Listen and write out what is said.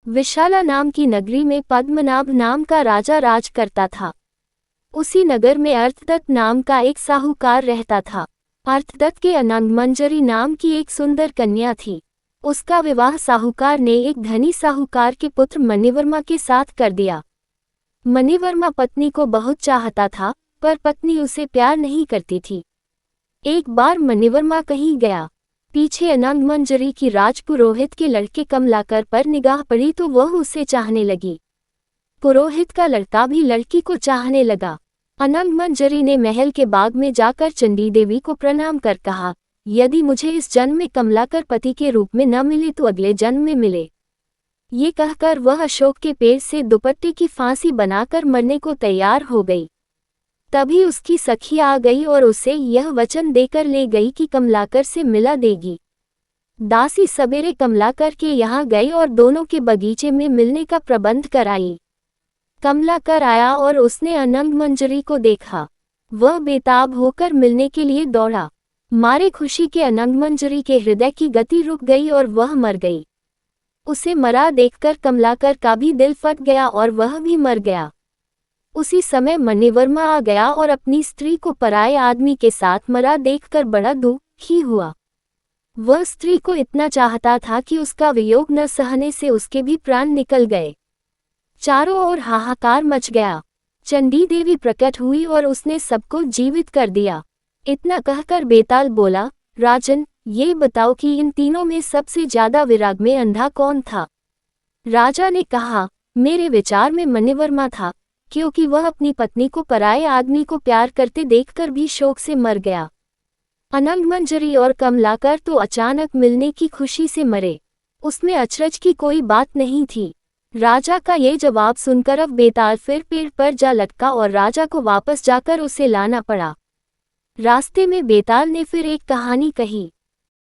विशाला नाम की नगरी में पद्मनाभ नाम का राजा राज करता था। उसी नगर में अर्थदत्त नाम का एक साहूकार रहता था। अर्थदत्त के अनंगमंजरी नाम की एक सुंदर कन्या थी। उसका विवाह साहूकार ने एक धनी साहूकार के पुत्र मणिवर्मा के साथ कर दिया। मणिवर्मा पत्नी को बहुत चाहता था, पर पत्नी उसे प्यार नहीं करती थी। एक बार मणिवर्मा कहीं गया। पीछे अनंगमंजरी की राजपुरोहित के लड़के कमलाकर पर निगाह पड़ी तो वह उसे चाहने लगी। पुरोहित का लड़का भी लड़की को चाहने लगा। अनंगमंजरी ने महल के बाग में जाकर चंडी देवी को प्रणाम कर कहा, यदि मुझे इस जन्म में कमलाकर पति के रूप में न मिले तो अगले जन्म में मिले। ये कहकर वह अशोक के पेड़ से दुपट्टे की फांसी बनाकर मरने को तैयार हो गई। तभी उसकी सखी आ गई और उसे यह वचन देकर ले गई कि कमलाकर से मिला देगी। दासी सवेरे कमलाकर के यहाँ गई और दोनों के बगीचे में मिलने का प्रबंध कराई। कमलाकर आया और उसने अनंगमंजरी को देखा। वह बेताब होकर मिलने के लिए दौड़ा। मारे खुशी के अनंगमंजरी के हृदय की गति रुक गई और वह मर गई। उसे मरा देखकर कमलाकर का भी दिल फट गया और वह भी मर गया। उसी समय मणिवर्मा आ गया और अपनी स्त्री को पराये आदमी के साथ मरा देखकर बड़ा दुखी हुआ। वह स्त्री को इतना चाहता था कि उसका वियोग न सहने से उसके भी प्राण निकल गए। चारों ओर हाहाकार मच गया। चंडी देवी प्रकट हुई और उसने सबको जीवित कर दिया। इतना कहकर बेताल बोला, राजन, ये बताओ कि इन तीनों में सबसे ज्यादा विराग में अंधा कौन था। राजा ने कहा, मेरे विचार में मणिवर्मा था, क्योंकि वह अपनी पत्नी को पराये आदमी को प्यार करते देखकर भी शोक से मर गया। अनंगमंजरी और कमलाकर तो अचानक मिलने की खुशी से मरे। उसमें अचरज की कोई बात नहीं थी। राजा का ये जवाब सुनकर अब बेताल फिर पेड़ पर जा लटका और राजा को वापस जाकर उसे लाना पड़ा। रास्ते में बेताल ने फिर एक कहानी कही।